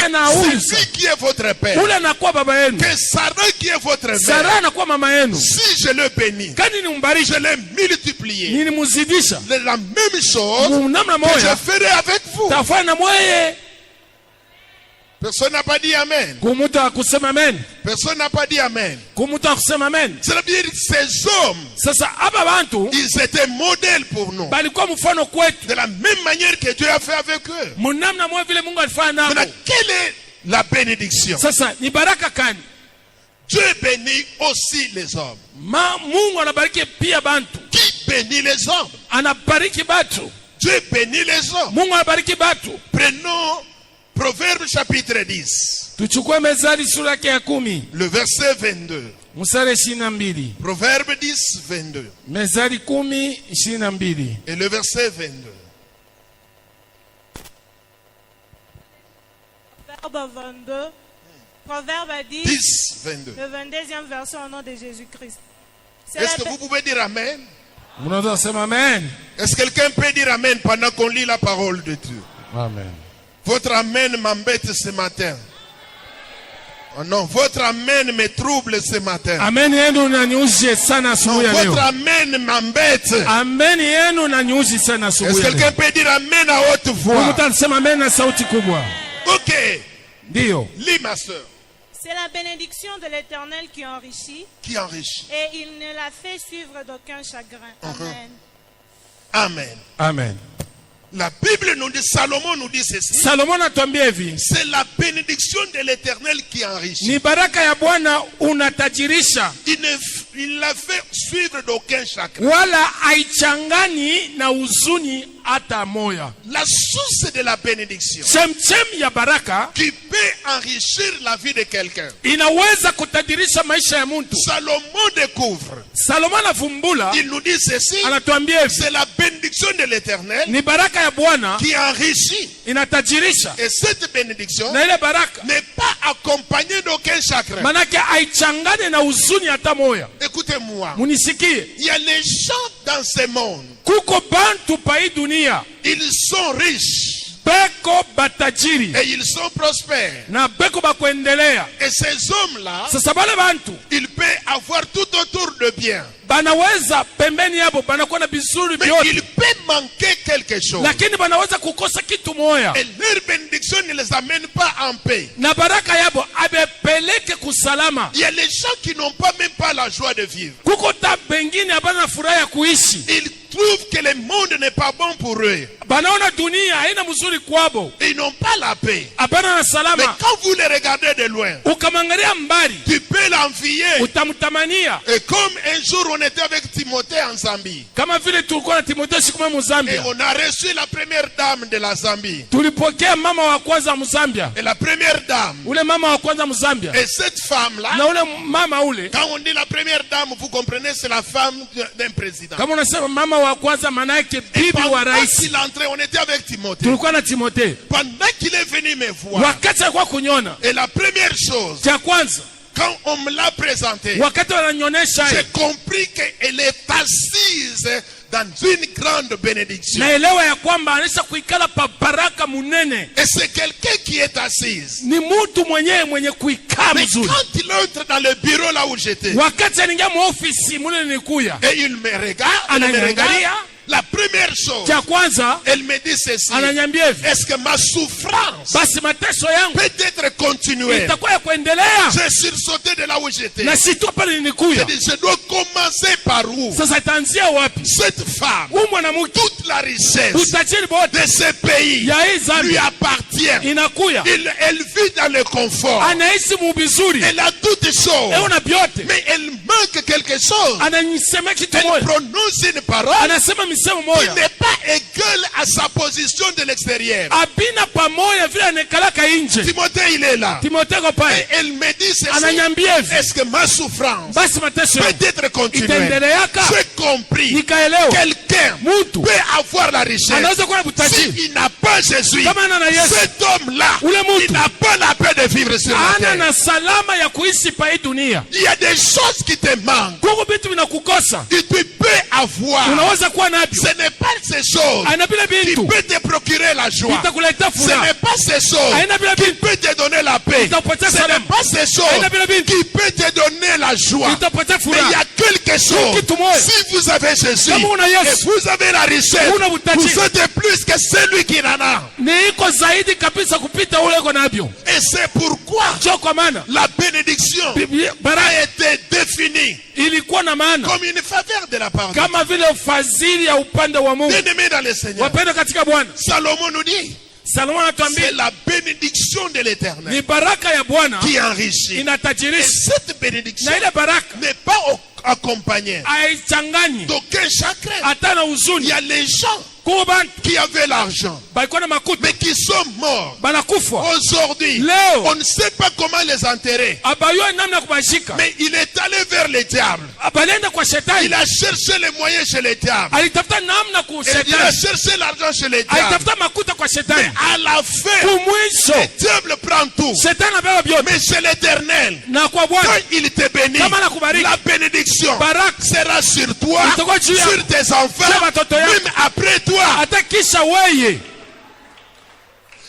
tena huyu. C'est lui qui est votre père. Ule anakuwa baba yenu. Que Sarah qui est votre mère. Sara anakuwa mama yenu. Si je le bénis, Kani ni mbariki. je l'ai multiplié. Nilimzidisha. La même chose Namna que je moja. ferai avec vous. Tafanya mweye. Personne n'a pas dit amen. Kumuta kusema amen. Personne n'a pas dit amen. Kumuta kusema amen. C'est-à-dire ces hommes, Sasa aba bantu ils étaient modèles pour nous. balikuwa mfano kwetu. De la même manière que Dieu a fait avec eux. Munamna moja vile Mungu alifanya nao. Maintenant, quelle est la bénédiction? Sasa ni baraka kani? Dieu bénit aussi les hommes. Mungu anabariki pia bantu. Qui bénit les hommes? Anabariki batu. Dieu bénit les hommes. Mungu anabariki batu. Prenons Proverbe chapitre 10. Tuchukue Mezali sura yake ya 10. Le verset 22. Mstari 22. Proverbe 10, 22. Mezali 10, 22. Et le verset 22. Proverbe 22. Proverbe 10, 22. Le 22e verset au nom de Jésus-Christ. Est-ce que vous pouvez dire amen? Munaweza sema amen. Est-ce que quelqu'un peut dire amen pendant qu'on lit la parole de Dieu? Amen. Votre amen m'embête ce matin. Oh non, votre amen me trouble ce matin. Amen yenu unaniuzi sana Non, asubuhi ya votre leo. amen m'embête. Amen yenu unaniuzi sana Est-ce asubuhi que ya leo. quelqu'un peut dire amen à haute voix? Mtu anasema amen na sauti kubwa. Ok, Ndio. lis ma soeur. C'est la bénédiction de l'Éternel qui enrichit Qui enrichit. et il ne la fait suivre d'aucun chagrin. Amen. Amen. Amen. La Bible nous dit, Salomon nous dit ceci. Salomon atuambia hivi. C'est la bénédiction de l'Éternel qui enrichit. Ni baraka ya Bwana unatajirisha. Il la fait suivre d'aucun chagrin. Wala haichangani na huzuni hata moya. La source de la bénédiction Chemchem ya baraka qui peut enrichir la vie de quelqu'un. inaweza kutajirisha maisha ya mtu. Salomon découvre. Salomon anafumbula, Il nous dit ceci. anatuambia hivi. C'est la bénédiction de l'Éternel Ni baraka ya Bwana qui enrichit. inatajirisha. Et cette bénédiction Na ile baraka n'est pas accompagnée d'aucun chagrin. manake haichangane na huzuni hata moya. Écoutez-moi. Munisikie. Il y a les gens dans ce monde. Kuko bantu pa hii dunia Ils sont riches beko batajiri et ils sont prospères. na beko bakuendelea. Et ces hommes-là, Sasa bale bantu ils peuvent avoir tout autour de bien. banaweza pembeni yabo banakuwa na vizuri Mais vyote, il peut manquer quelque chose. lakini banaweza kukosa kitu moya, Et leur bénédiction ne les amène pas en paix. na baraka yabo abepeleke kusalama. Il y a les gens qui n'ont pas même pas la joie de vivre. Kuko ta bengine abana furaha ya kuishi, Ils trouvent que le monde n'est pas bon pour eux. banaona dunia haina mzuri kwabo, Et ils n'ont pas la paix. abana na Mais salama. quand vous les regardez de loin, Ukamangalia mbali tu peux l'envier. utamtamania, Et comme un jour on était avec Timothée en Zambie, kama vile tulikuwa na Timotheo siku moja et Mzambia. on a reçu la première dame de la Zambie. Tulipokea mama wa kwanza Mzambia, Et la première dame, ule mama wa kwanza Mzambia, et cette femme-là, na ule mama ule, quand on dit la première dame, vous comprenez, c'est la femme d'un président. kama unasema mama wa kwanza maana yake Et bibi wa pendant rais. qu'il entrait, on était avec Timothée. Tulikuwa na Timotheo, Pendant qu'il est venu me voir, wakati alikuwa kunyona, et la première chose, cha kwanza quand on me l'a présenté, wakati wananyonyesha j'ai compris qu'elle est assise dans une grande bénédiction. naelewa ya kwamba anaweza kuikala pa baraka munene. Et c'est quelqu'un qui est assise. Ni mtu mwenyewe mwenye kuikaa Mais mzuri. quand il entre dans le bureau là où j'étais, Wakati anaingia muofisi mule nilikuya, et il me regarde, la première chose, cha kwanza elle me dit ceci: ananyambia hivi, est-ce que ma souffrance basi mateso yangu peut être continuelle? itakuwa ya kuendelea. J'ai sursauté de là où j'étais. Na si tu pale J'ai nilikuya, dit, je dois commencer par où? sasa itaanzia wapi? Cette femme, Huyu mwanamke toute la richesse utajiri bote de ce pays ya hii lui Zambia appartient. inakuya, Elle vit dans le confort. anaishi mubizuri, Elle a toutes choses. eona vyote, Mais elle manque quelque chose. ananyisema kitu Elle moja, prononce une parole anasema misemo qui moja n'est pas égale à sa position de l'extérieur. abina pamoja vile anekalaka inje. Timothée, il est là. Timotheo Et pale elle me dit ceci: ananyambia hivi, est-ce que ma souffrance basi mateso yangu peut être continuelle? itaendeleaka. J'ai compris. Nikaelewa Quelqu'un mtu peut avoir la richesse. anaweza kuwa na utajiri S'il n'a pas Jésus, kama ana na Yesu, cet homme-là, ule il mtu n'a pas la paix de vivre sur la ana terre. na salama ya kuishi pa hii dunia. Il y a des choses qui te manquent. Kuko vitu vinakukosa, Que tu peux avoir. unaweza kuwa navyo. Ce n'est pas ces choses Aina vile qui vitu peut te procurer la joie. vitakuletea Ce furaha. n'est pas ces choses Aina vile qui vitu peut te donner la paix. vitakupatia Ce n'est salama. pas ces choses Aina vile vitu qui peut te donner la joie. vitakupatia Mais il y furaha. a quelque chose. Kitu moja. Si vous avez Jésus Kama una et Yesu, vous avez la richesse, una utajiri, vous êtes plus que celui qui en a. ni iko zaidi kabisa kupita ule uko navyo. Et c'est pourquoi Ndio kwa maana la bénédiction baraka a été définie ilikuwa na maana comme une faveur de la part de Dieu. kama vile ufadhili ya upande wa Mungu. Bien-aimés dans le Seigneur, Wapendwa katika Bwana, Salomon nous dit, Salomo anatuambia c'est la bénédiction de l'Éternel ni baraka ya Bwana qui enrichit. Et inatajirisha, cette bénédiction na ile baraka n'est pas accompagnée haichanganyi d'aucun chagrin. hata na Il huzuni. y a les gens Kuko bantu qui avaient l'argent, balikuwa na makuta mais qui sont morts. banakufa Aujourd'hui, leo, on ne sait pas comment les enterrer. abayua namna ya kubashika, Mais il est allé vers le diable. balienda kwa shetani, Il a cherché les moyens chez le diable. alitafuta namna ku Et il a shetani, cherché l'argent chez le diable. alitafuta makuta kwa Mais shetani. à la fin, Kumwisho le diable prend tout. shetani abeba vyote, Mais chez l'Éternel, na kwa Bwana quand il te bénit, kama nakubariki, la bénédiction baraka sera sur toi, itakuwa juu yako, sur tes enfants, juu ya watoto yako, même après toi. hata kisha weye.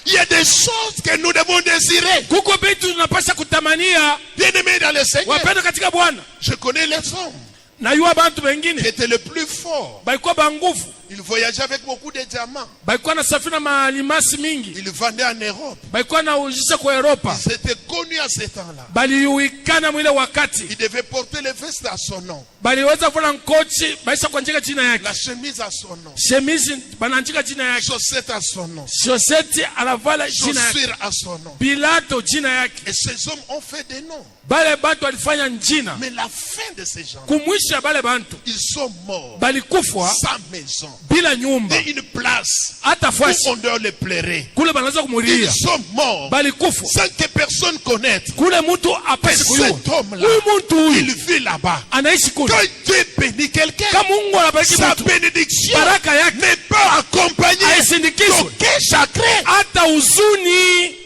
Il y a des choses que nous devons désirer. Kuko vitu tunapasha kutamania. Bien-aimés dans le Seigneur, Wapendwa katika Bwana, je connais les hommes najua bantu qui wengine étaient les plus forts. balikuwa banguvu, Ils voyageaient avec beaucoup de diamants. balikuwa na safiri na malimasi mingi, Ils vendaient en Europe. balikuwa na ujisha kwa Europa, Ils étaient connus à ce temps-là. baliuikana mwile wakati, Ils devaient porter les vestes à son nom, baliweza kuvula nkochi baisha kuandika jina yake, la chemise à son nom, shemizi banaandika jina yake, chaussettes à son nom, shoseti anavala jina yake, chaussures à son nom. bilato jina yake. Et ces hommes ont fait des noms. Bale bantu walifanya njina. Mais la fin de ces gens, Kumwisha bale bantu ils sont morts balikufwa sans maison bila nyumba et une place hata où fasi on doit les pleurer. kule banaweza Ils kumulia, sont morts balikufwa sans que personne connaisse. kule mtu Et apesi kuyua cet homme-là, huyu mtu il huyu vit là-bas. anaishi kule. Quand Dieu bénit quelqu'un, Kama Mungu anabariki sa mtu, bénédiction baraka yake n'est pas accompagnée haisindikizwe d'aucun chagrin. hata huzuni.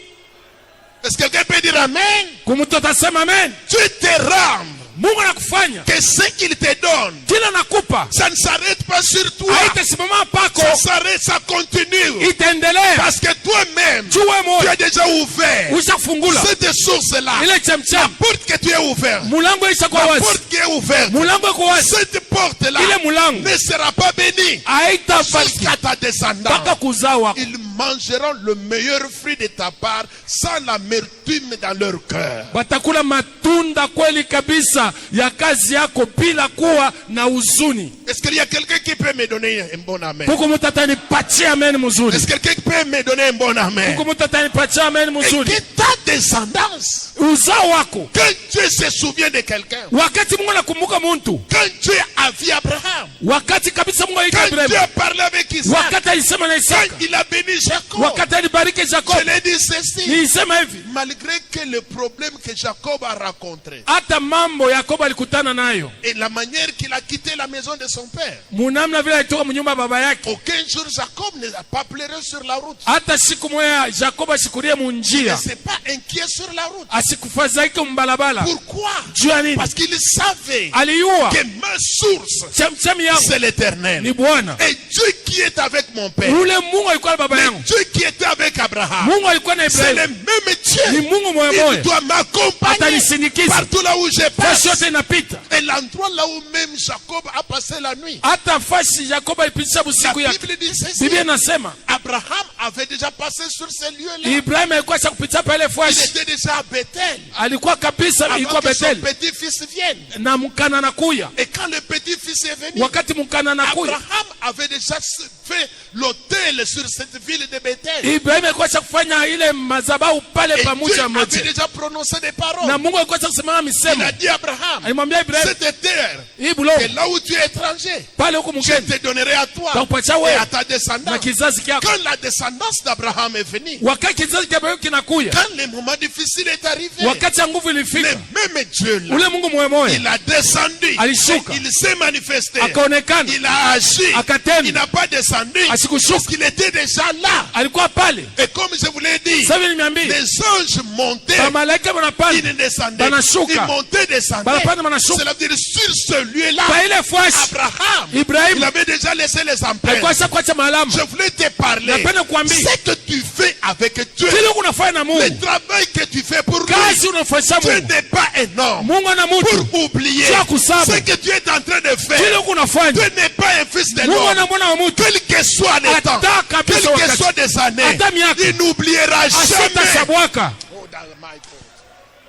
Est-ce que quelqu'un peut dire Amen? Kumtu atasema amen. Dieu te rend Mungu anakufanya que ce qu'il te donne, kila nakupa ça ne s'arrête pas sur toi. haitasimama pako, Ça s'arrête, ça continue. itaendelea Parce que toi-même, juu wewe tu moyo as déjà ouvert ushafungula cette source-là. ile La chemchem, porte que tu as ouverte, mulango ishakuwa la wazi, porte qui est ouverte, mulango iko wazi, cette porte-là ile mulango ne sera pas bénie haitabariki jusqu'à ta descendance. mpaka kuzaa wako. Ils mangeront le meilleur fruit de ta part sans l'amertume dans leur cœur. Watakula matunda kweli kabisa ya kazi yako bila kuwa na huzuni. Est-ce qu'il y a quelqu'un qui peut me donner un bon amen? Kuko mtu atanipatia amen mzuri. Est-ce que quelqu'un peut me donner un bon amen? Kuko mtu atanipatia amen Et mzuri. que ta descendance, Uzao wako, quand Dieu se souvient de quelqu'un, wakati Mungu anakumbuka mtu, quand Dieu a vu Abraham, wakati kabisa Mungu aliita quand Dieu Ibrahimu, a parlé avec Isaac, wakati alisema na quand Isaka, il a béni Jacob, wakati alibariki Jacob, je l'ai dit ceci, nilisema hivi, malgré que le problème que Jacob a rencontré hata mambo Yakobo alikutana nayo, et la manière qu'il a quitté la maison de son père, munamna vile alitoka mnyumba baba yake, aucun jour Jacob ne a pas pleuré sur la route. hata siku moja Jakobo asikulie Il ne munjia, s'est pas inquiet sur la route. asikufadhaike mbalabala. Pourquoi? Juu ya nini? Parce qu'il savait Aliyua que ma source, chemchemi yangu c'est l'Éternel. ni Bwana. Et Dieu qui est avec mon père, Ule Mungu alikuwa na baba le yangu, Dieu qui était avec Abraham, Mungu alikuwa na c'est le Ibrahimu, même ni Dieu. Mungu moyo Il moyo, doit m'accompagner atanisindikiza partout là où je fasi passe. yote inapita, Et l'endroit là où même Jacob a passé la nuit. hata fasi Yakobo alipitisha La usiku yake. Bible dit ceci. Biblia inasema Abraham avait déjà passé sur ces lieux-là. Ibrahimu alikuwa ashakupitia pale Il fasi, était déjà à Bethel. alikuwa kabisa, Avant ilikuwa que son Bethel petit-fils vienne. na mkana anakuya. Et quand le petit-fils est venu, Wakati mkana anakuya, Abraham avait déjà fait l'autel sur cette ville de Bethel. Ibrahimu alikuwa ashakufanya ile madhabahu pale Et pamoja Dieu avait moja, déjà prononcé des paroles. na Mungu alikuwa ashakusemana Il misemo. a dit à Abraham, Alimwambia Ibrahimu, cette terre, hii bulo et là où tu es étranger, pale huko je mgeni te donnerai à toi takupatia et à wewe ta na descendance. kizazi kyako. Quand la descendance d'Abraham est venue, Wakati kizazi cha Ibrahimu kinakuya, quand le moment difficile est arrivé, wakati ya nguvu le ilifika, même Dieu là, ule Mungu moyo moyo il a descendu, alishuka, il s'est manifesté, akaonekana, il a agi, il akatenda, n'a pas descendu asikushuka, parce qu'il était déjà là. alikuwa pale. Et comme je vous l'ai dit, Sasa nimeambia les anges montaient, Bamalaika banapanda. ils descendaient. Banashuka. Ils montaient, descendaient. Banapanda, banashuka. Cela veut dire sur ce lieu-là, Kwa ile fwashi. Abraham, il Ibrahim. avait déjà laissé les empreintes. Alikuwa shakuacha malama. Je voulais te parler. Napenda kuambia. Ce que tu fais avec Dieu, Kile unafanya na Mungu. le travail que tu fais pour lui, Kazi unafanya Dieu Mungu. n'est pas énorme Mungu ana mutu. pour oublier Sio kusahau. ce que tu es en train de faire. Kile unafanya. Dieu n'est pas un fils de Mungu l'homme. ana mwana wa mutu. Quel que soit les temps, Ata kabisa quel que wakati. soit des années, Ata miaka. il n'oubliera Asita jamais. sabwaka.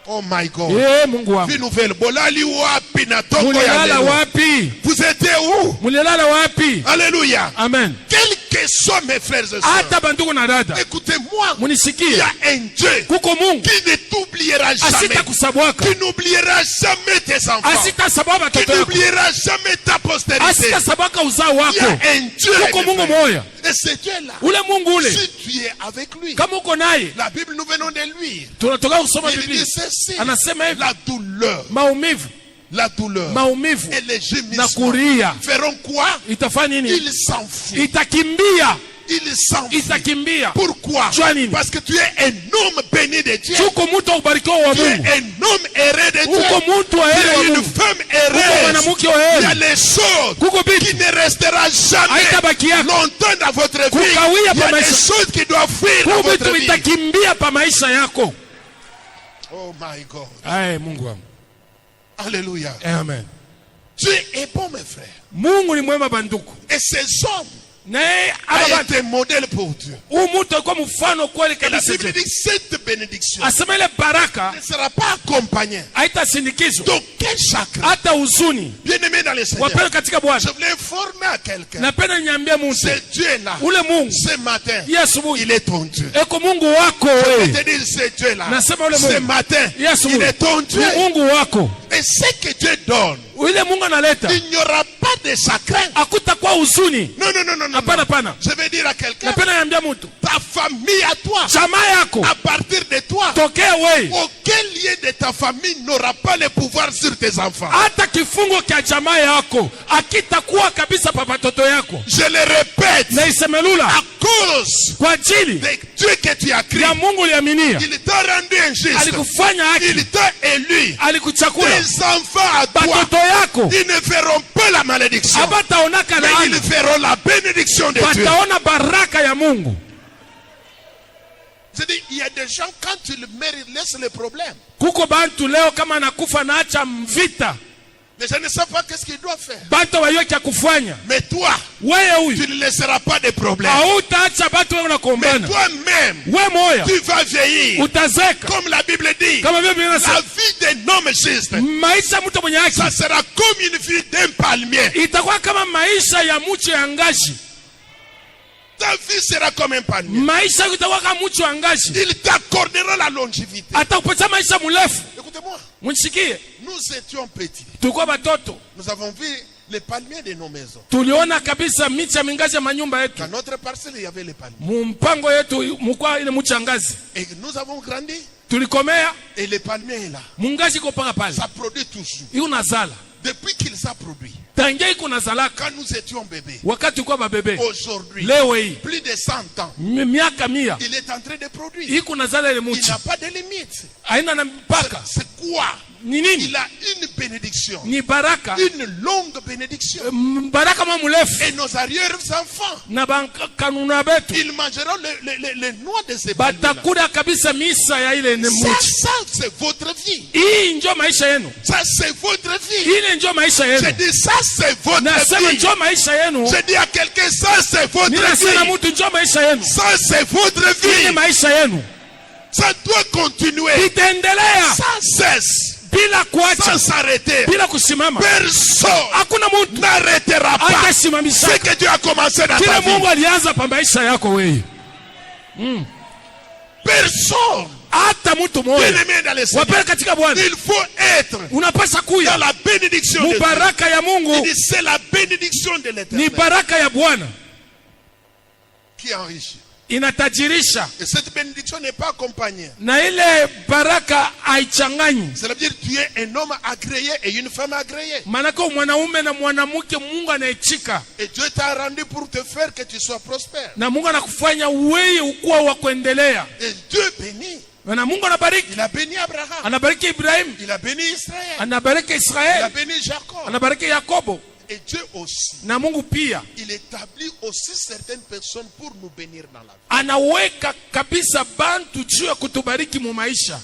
Oh my God. Mungu wangu. Vie nouvelle. Bolali wapi na toko ya Mulilala lelo. wapi? Vous étiez où? Mulilala wapi? Alléluia. Amen. Quels que soient mes frères et sœurs, Hata bandugu na dada. écoutez-moi. Il Munisikie. y a un Dieu Kuko Mungu. qui ne t'oubliera jamais. Asita kusabwaka. Qui n'oubliera jamais tes enfants. Asita sabwaka Qui watoto yako. n'oubliera jamais ta postérité. Asita sabwaka uzao Il y wako. a un Dieu. Kuko Mungu mes frères. moya. Et ce Dieu-là, Ule Mungu ule. si tu es avec lui, Kama uko naye. la Bible, nous venons de lire. Tunatoka kusoma Il Biblia. dit ceci. Anasema hivi. La douleur. Maumivu. La douleur. Maumivu. Et les Na gémissements kulia. feront quoi? Itafanya nini? Ils s'enfuient. Itakimbia. Ils s'enfuient. Itakimbia. Pourquoi? Jua nini? Parce que tu es un homme béni de Dieu. Uko mtu ubarikiwa wa Tu es Mungu. un homme heureux de Dieu. Uko mtu wa Tu heri wa es une Mungu. femme Uko heureuse. mwanamke wa Il y a heri. les choses Kuko qui bitu. ne restera jamais Haitabaki yako. longtemps dans votre vie. Kukawia Il y a pa des maisha. choses qui doivent fuir dans Kuko votre vitu vie. vitakimbia pa maisha yako. Oh my God. Aye, Mungu wangu. Alléluia. Amen. Dieu est bon, mes frères. Mungu ni mwema banduku. Et ces hommes Naye aba ont bantu. été modèles pour Dieu. Huyu mtu alikuwa mfano kweli Et la kabisa. Bible dit que cette bénédiction Asema ile baraka ne sera pas accompagnée haitasindikizwa d'aucun chagrin. hata huzuni. Bien-aimés dans le Seigneur, Wapendwa katika Bwana. je voulais informer à quelqu'un. Napenda niambie mtu. Ce Dieu-là, Ule Mungu ce matin, hii asubuhi il est ton Dieu. eko Mungu wako Je wewe. te dis, ce Dieu-là, Nasema ule ce Mungu. matin, Hii asubuhi il est ton Dieu. ni Mungu wako. Et ce que Dieu donne, Ule Mungu analeta il n'y aura pas de chagrin. hakutakuwa huzuni. Non, non, non, non, non. Hapana, hapana. Je vais dire à quelqu'un, Napenda niambia mtu. ta famille à toi, Jamaa yako à partir de toi, tokea wewe. aucun lien de ta famille n'aura pas le pouvoir sur tes enfants. Hata kifungo cha jamaa yako akitakuwa kabisa pa watoto yako. Je le répète, Na isemelula à cause kwa ajili de Dieu que tu as créé, ya Mungu liaminia. il t'a rendu injuste. Alikufanya haki. Il t'a élu. Alikuchakula. Tes enfants à toi, Batoto yako ils ne verront pas la malédiction, abataonaka mais ils laana. verront la bénédiction de Dieu. Bataona baraka ya Mungu. C'est-à-dire, il y a des gens, quand tu le mérites, laisse les problèmes. Kuko bantu leo kama anakufa naacha vita. Les gens ne savent pas qu'est-ce qu'ils doivent faire. Bantu wajue cha kufanya. Mais toi, Wewe tu huyu ne laisseras pas de problèmes. hautaacha batu wewe Mais unakombana. toi-même, Wewe moya tu vas vieillir. utazeka. Comme la Bible dit, Kama vile Biblia la inasema vie d'un homme juste, maisha mtu mwenye haki ça sera comme une vie d'un palmier. itakuwa kama maisha ya mche ya ngazi. Ta vie sera comme un palmier. Maisha itakuwa kama mche wa ngazi. Il t'accordera la longévité. Atakupatia maisha mrefu. Écoutez-moi, Mnisikie. nous étions petits. Tulikuwa batoto. Nous avons vu les palmiers de nos maisons. Tuliona kabisa miche ya mingazi ya manyumba yetu. Dans notre parcelle, il y avait les palmiers. Mumpango yetu mukwa ile mche ya ngazi. Et nous avons grandi. Tulikomea Et le palmier est là. mungazi iko paka pale. Ça produit toujours. Iko nazala. Depuis qu'il s'est produit. Tangia iko nazalaka. Quand nous étions bébés. Wakati tulikuwa babebe. Aujourd'hui. Leo hii Plus de 100 ans. miaka 100 Il est en train de produire. iko nazala ile Il mche. n'a pas de limite. Haina na mpaka. C'est quoi? Ni nini? Il a une bénédiction. Ni baraka. Une longue bénédiction. Baraka mwa mrefu. Et nos arrière-enfants, Na kanuna betu ils mangeront les noix de ces palmiers. batakula kabisa misa ya ile mche. Ça, c'est votre vie. Hii ndio maisha yenu. Ça, c'est votre vie. Ile ndio maisha Je yenu. dis, ça, c'est votre Nasema vie. ndio maisha yenu. Je dis à quelqu'un, ça, c'est votre Ninasema vie. mtu ndio maisha yenu. Ça, c'est votre Ile vie. maisha yenu. Ça doit continuer Itaendelea sans cesse, bila kuacha, sans s'arrêter. bila kusimama. Personne Hakuna mtu n'arrêtera pas atasimamisha ce que Dieu a commencé dans kile ta Mungu vie. alianza pa maisha yako wewe. Personne. Hata mtu mmoja. Bien-aimé dans le Seigneur, Wapenda katika Bwana. il faut être Unapaswa dans kuya la bénédiction de Dieu. mubaraka ya Il Mungu dit, c'est la bénédiction de ni l'Éternel baraka ya Bwana. qui enrichit. Inatajirisha. Et cette bénédiction n'est pas accompagnée. Na ile baraka haichanganyi. Cela veut dire que tu es un homme agréé et une femme agréée. Manaka mwanaume na mwanamke Mungu anaichika. Et Dieu t'a rendu pour te faire que tu sois prospère. Na Mungu anakufanya wewe ukuwa wa kuendelea. Et Dieu bénit. Na Mungu anabariki. Il a béni Abraham. Anabariki Ibrahim. Il a béni Israël. Anabariki Il a Israel. béni Jacob. Anabariki Yakobo. Et Dieu aussi, Na Mungu pia il établit aussi certaines personnes pour nous bénir dans la vie. anaweka kabisa bantu juu ya kutubariki mu maisha.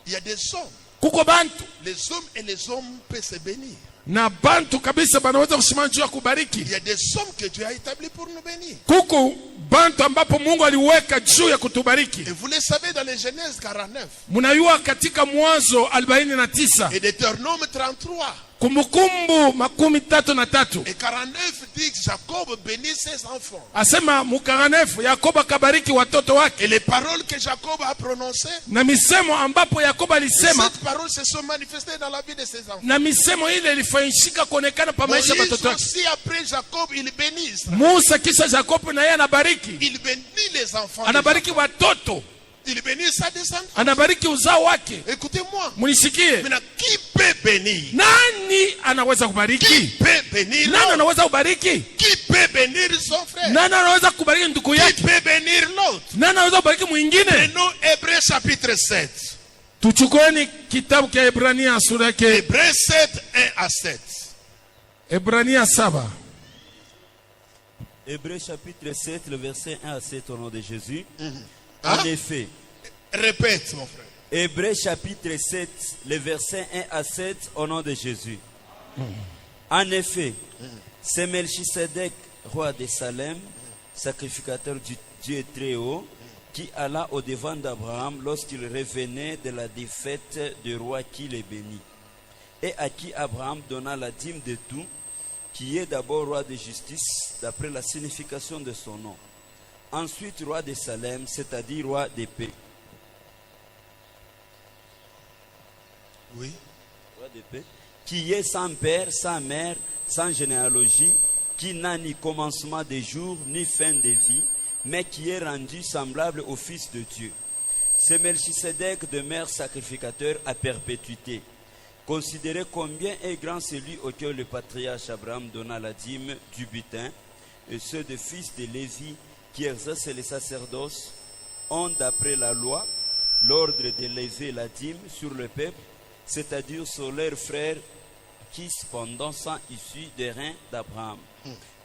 Il y a des hommes. Kuko bantu Les hommes et les hommes peuvent se bénir. na bantu kabisa banaweza kusimama juu ya kubariki. Il y a des hommes que Dieu a établis pour nous bénir. Kuko bantu ambapo Mungu aliweka juu ya kutubariki. Et vous le savez dans les Genèse 49 Munayua katika Mwanzo 49 et Deutéronome 33. Kumbukumbu 33 Et 49 dit que Jacob bénit ses enfants. asema mukanefu Yakobo akabariki watoto wake. Et les paroles que Jacob a prononcées, Na misemo ambapo Yakobo alisema, cette parole se sont manifestées dans la vie de ses enfants. na misemo ile ilifanyika kuonekana pa maisha ya Moïse watoto wake. aussi, après Jacob, il bénit Israël. Musa kisha Yakobo na yeye anabariki. Il bénit les enfants. Anabariki watoto, Il bénit sa descendance. anabariki uzao wake. Écoutez-moi. Munisikie. Maintenant, qui peut bénir? Nani anaweza Qui kubariki? peut bénir Nani l'autre? anaweza kubariki? Qui peut bénir son frère? Nani anaweza kubariki ndugu Qui yake? peut bénir l'autre? Nani anaweza kubariki mwingine? Prenons Hébreux chapitre 7. Tuchukueni kitabu cha Ebrania sura yake, Hébreux 7, 1 à 7. Ebrania 7. Hébreux chapitre 7, le verset 1 à 7 au nom de Jésus. Hein? En effet, Répète, mon frère. Hébreux chapitre 7, le verset 1 à 7 au nom de Jésus. En effet, c'est Melchisedec, roi de Salem, sacrificateur du Dieu très haut, qui alla au devant d'Abraham lorsqu'il revenait de la défaite du roi qui le bénit, et à qui Abraham donna la dîme de tout, qui est d'abord roi de justice, d'après la signification de son nom. Ensuite, roi de Salem, c'est-à-dire roi de paix. Oui. Roi de paix, qui est sans père, sans mère, sans généalogie, qui n'a ni commencement de jour, ni fin de vie, mais qui est rendu semblable au Fils de Dieu. C'est Melchisedec demeure sacrificateur à perpétuité. Considérez combien est grand celui auquel le patriarche Abraham donna la dîme du butin, et ceux des fils de Lévi qui exercent le sacerdoce ont, d'après la loi, l'ordre de lever la dîme sur le peuple, c'est-à-dire sur leurs frères qui cependant sont issus des reins d'Abraham.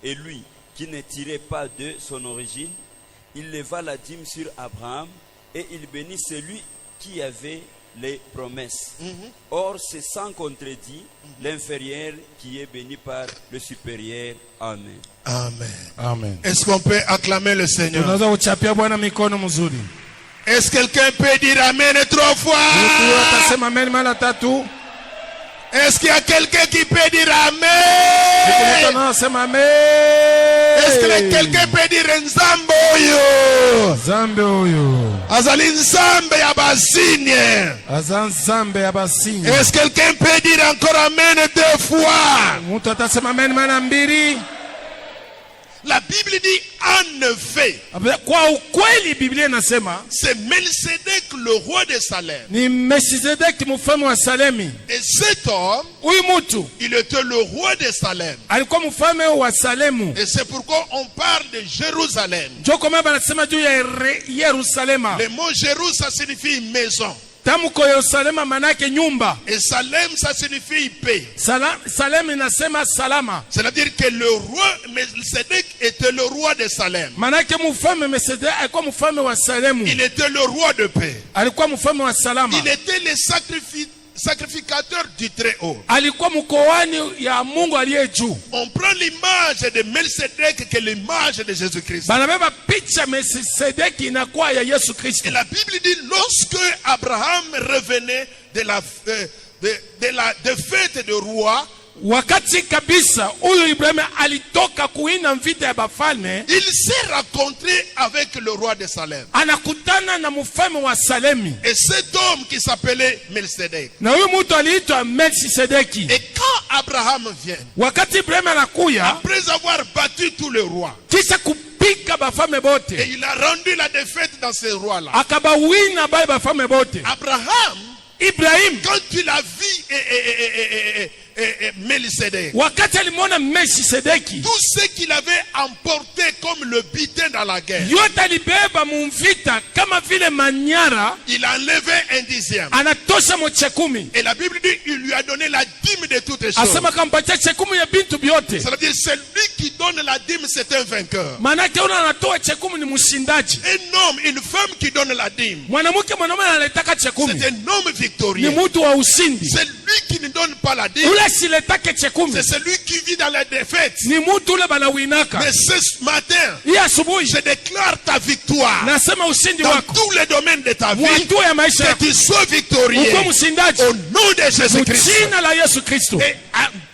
Et lui, qui ne tirait pas de son origine, il leva la dîme sur Abraham et il bénit celui qui avait les promesses. Or, c'est sans contredit l'inférieur qui est béni par le supérieur. Amen. Amen. Amen. Est-ce qu'on peut acclamer le Seigneur? Tunaweza kuchapia Bwana mikono mzuri. Est-ce que quelqu'un peut dire Amen 3 Mtu fois? atasema amen mara 3. Est-ce qu'il y a quelqu'un qui peut dire Mtu Amen? anasema amen. Est-ce que quelqu'un peut dire Nzambe oyo? Zambe huyu. Azali Nzambe ya basinye. Azanzambe ya basinyi. Est-ce que quelqu'un peut dire encore Amen 2 fois? Mtu atasema amen mara 2. La Bible dit en effet, Kwa ukweli Biblia inasema c'est Melchisedec le roi de Salem. ni Melchizedeki mfalme wa Salemi. Et cet homme, Huyu mtu il était le roi de Salem. alikuwa mfalme wa Salemu. Et c'est pourquoi on parle de Jérusalem. Ndio kwa maana banasema juu ya Yerusalema. Le mot Jérusalem, ça signifie maison. Tamko Yerusalema maana yake nyumba. Et Salem, ça signifie paix. Salem inasema salama. C'est-à-dire que le roi Melchisedec était le roi de Salem. Maana yake mfalme Melchizedeki alikuwa mfalme wa Salemu. Il était le roi de paix. Alikuwa mfalme wa salama. Il était le sacrificateur du Très-Haut. Alikuwa mkoani ya Mungu aliye juu. On prend l'image de Melchisedec que l'image de Jésus-Christ. Banabeba picha Melchizedeki inakuwa ya Yesu Kristo. Et la Bible dit lorsque Abraham revenait de la défaite du roi, Wakati kabisa huyu Ibrahim alitoka kuina vita ya bafalme, il s'est rencontré avec le roi de Salem. anakutana na mfalme wa Salemi. Et cet homme qui s'appelait Melchisedec. Na huyu mtu aliitwa Melchizedeki. Et quand Abraham vient, Wakati Ibrahim anakuya, après avoir battu tous les rois, kisha kupika bafalme et bote, il a rendu la défaite dans ces rois-là, akabawina bale bafalme bote. Abraham, Ibrahim quand il a vu Melchizedek, wakati alimwona Melchisedeki, tout ce qu'il avait emporté comme le butin dans la guerre, yote alibeba mumvita kama vile manyara, il a enlevé un dixième. anatosha mo chekumi. Et la Bible dit il lui a donné la dîme de toutes choses. Asema kampatia chekumi ya bintu byote. Ça veut dire celui qui donne la dîme, c'est un vainqueur. Manake una anatoa chekumi ni mshindaji. Un homme, une femme qui donne la dîme, Mwanamke mwanaume analetaka chekumi c'est un homme ni victorieux. mtu wa ushindi. C'est lui qui ne donne pas la dîme, Ule siletake chekumi c'est celui qui vit dans la défaite. ni mtu ule banawinaka. Mais ce matin, Hii asubuhi je déclare ta victoire nasema ushindi dans wako tous les domaines de ta vie, mwatua ya maisha que yako, tu sois victorieux ukuwe mshindaji au nom de Jésus-Christ. jina la Yesu Kristo. Et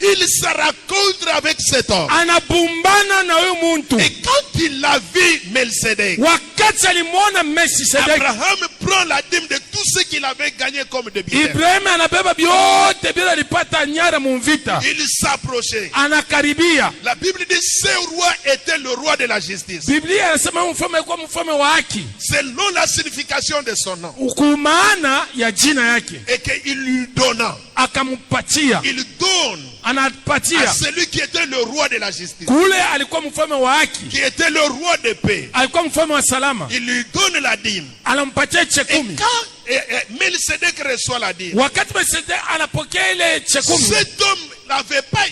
il se rencontre avec cet homme. Anabumbana na huyu muntu. Et quand il l'a vu, Melchizedek, Wakati alimwona Melchisedeki, Abraham prend la dîme de tout ce qu'il avait gagné comme de biens. Ibrahimu anabeba vyote bila alipata nyara mumvita, Il s'approchait. anakaribia. La Bible dit ce roi était le roi de la justice. Biblia inasema mfalme alikuwa mfalme wa haki, Selon la signification de son nom. kwa maana ya jina yake. Et qu'il lui donna. Akampatia, Il donne à anapatia celui qui était le roi de la justice, kule alikuwa mfalme wa haki, qui était le roi de paix. alikuwa mfalme wa salama, Il lui donne la dîme. anampatia Et chekumi. quand Melchizedek reçoit la dîme, Wakati Melchisedeki anapokea ile chekumi, cet homme n'avait pas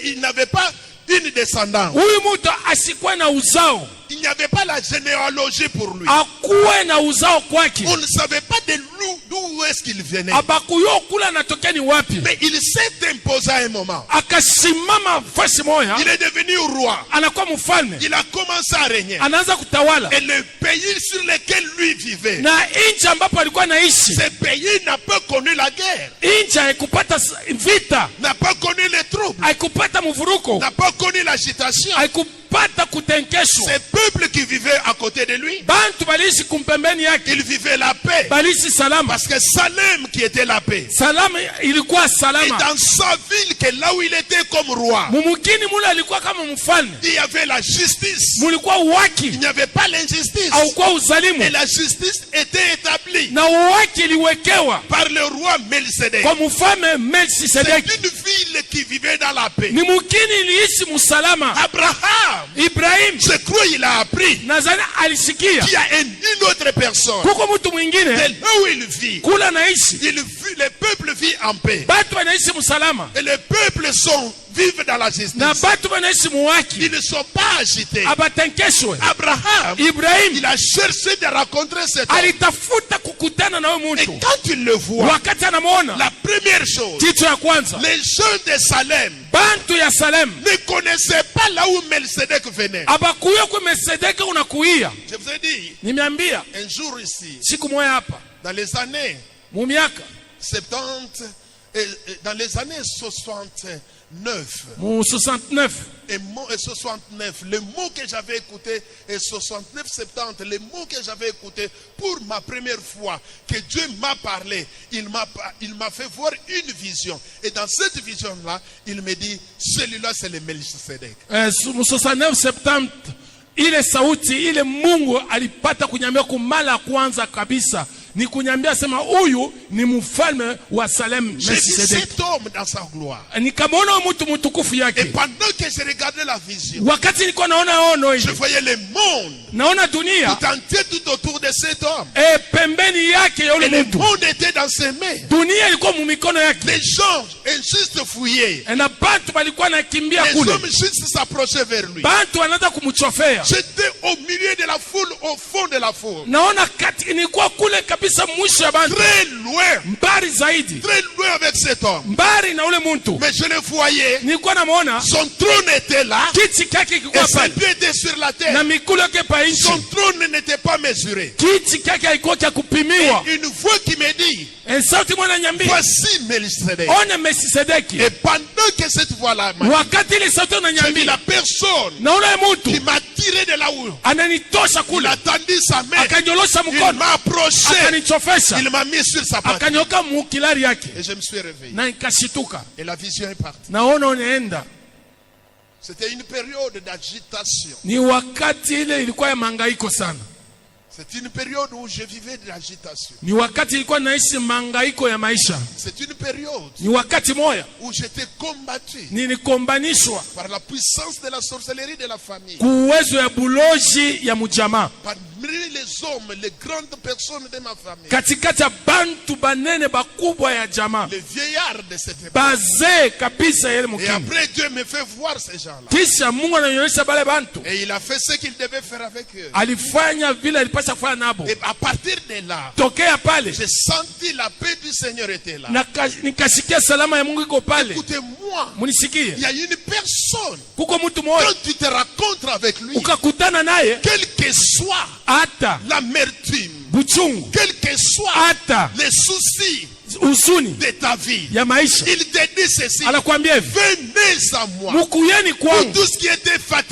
il n'avait pas une descendance. huyu mtu asikuwe na uzao, Il n'y avait pas la généalogie pour lui. akuwe na uzao kwake, On ne savait pas d'où est-ce qu'il venait. abakuyo kule anatokea ni wapi. Mais il s'est imposé à un moment. Akasimama fasi moja, Il est devenu roi. anakuwa mfalme, Il a commencé à régner. anaanza kutawala, Et le pays sur lequel lui vivait, na nchi ambapo alikuwa anaishi, ce pays n'a pas connu la guerre, nchi haikupata vita, n'a pas connu les troubles, haikupata mvuruko, n'a pas connu l'agitation. haikupata kutenkeshwa. Ces peuples qui vivaient à côté de lui, Bantu baliishi kumpembeni yake, ils vivaient la paix. baliishi salama. Parce que Salem qui était la paix. Salama ilikuwa Et salama. dans sa ville, que là où il était comme roi, Mumukini mule alikuwa kama mfalme, il y avait la justice. mulikuwa Il uwaki, n'y avait pas l'injustice. haukuwa Et uzalimu, la justice était établie na uwaki iliwekewa par le roi Melchizedek. kwa mfalme C'est Melchisedeki. une ville qui vivait dans la paix. Ni mukini iliishi musalama. Abraham, Ibrahim je crois il a appris nadhani alisikia qu'il y a une autre personne. kuko mtu mwingine De là où il vit, kule anaishi, le peuple vit en paix. batu wanaishi musalama, Et les peuples vivent dans la justice. na batu wanaishi muwaki, Ils ne sont pas agités. abatenkeshwe. Abraham, Ibrahim il a cherché de rencontrer cet homme. alitafuta kukutana na huyo Et mtu. quand il le voit, Wakati anamwona, la première chose, kitu ya kwanza, les gens de Salem bantu ya Salem ne connaissaient pas là où Melchizedek venait. abakuya kwa Melchisedeki unakuia. Je vous ai dit, Nimeambia un jour ici, siku moja hapa dans les années mu miaka 70, dans les années 69, mu 69 et 69, le mot que j'avais écouté, et 69, 70, le mot que j'avais écouté pour ma première fois, que Dieu m'a parlé, il m'a fait voir une vision. Et dans cette vision-là, il me dit, celui-là c'est le Melchizedek. mu 69 70 ile sauti ile Mungu alipata kunyambia kumala ya kwanza kabisa ni kunyambia sema huyu ni mfalme wa Salem J'ai vu Melchisedeki. cet homme dans sa gloire. Nikamwona mtu mtukufu Et yake. pendant que je regardais la vision, Wakati nilikuwa naona ono je hili, voyais le monde naona dunia tout entier tout autour de cet homme. pembeni yake ya Et yule le mtu. monde était dans ses mains. Dunia ilikuwa mu mikono yake. Les gens insistent fouiller. Na bantu balikuwa nakimbia Les kule. hommes juste s'approchaient vers lui. Bantu wanaanza kumchofea. J'étais au milieu de la foule, au fond de la foule. Naona kati nilikuwa kule kabisa mwisho ya bantu. Très loin. Mbari zaidi. Très loin avec cet homme. Mbari na ule mtu. Mais je le voyais. Nilikuwa namuona. Son trône était là. Kiti chake Et kilikuwa ses pale. pieds étaient sur la Na terre. mikono yake pa nchi. Son trône n'était pas mesuré. Kiti chake haikuwa cha kupimiwa. Et une voix qui me dit, Sauti mwana nyambia. voici Melchizedek. Ona Melchisedeki. Et pendant que cette voix-là m'a dit, Wakati ile sauti j'ai vu unanyambia. la personne Na ule qui mtu m'a tiré de là où ananitosha il kule. a tendu sa main. Akanyolosha Il mkono. m'a approché. Akanichofesha. Il m'a mis sur sa patte. Akanyoka mukilari yake. Et je me suis réveillé. Na nikashituka. Et la vision est partie. Naona unaenda. C'était une période d'agitation. Ni wakati ile ilikuwa ya mangaiko sana. C'est une période où je vivais de l'agitation. Ni wakati ilikuwa naishi mangaiko ya maisha. C'est une période Ni wakati moya où j'étais combattu nilikombanishwa par la puissance de la sorcellerie de la famille. kuuwezo ya buloji ya mujama. Parmi les hommes, les grandes personnes de ma famille, Katikati ya bantu banene bakubwa ya jamaa, les vieillards de cette époque. bazee kabisa yele Et mukini. après, Dieu me fait voir ces gens-là. Kisha Mungu ananionyesha bale bantu. Et il a fait ce qu'il devait faire avec eux. Alifanya vile alipasha kufanya nabo. Et à partir de là, Tokea pale j'ai senti la paix du Seigneur était là. nikasikia salama ya Mungu iko pale. Écoutez-moi, Munisikie. il y a une personne, Kuko mtu mmoja quand tu te rencontres avec lui, ukakutana naye, quelle que soit hata l'amertume, buchungu, quels que soient hata les soucis usuni de ta vie, ya maisha, il te dit ceci: anakuambia hivi, venez à moi, mukuyeni vous kwangu tous qui étaient fatigués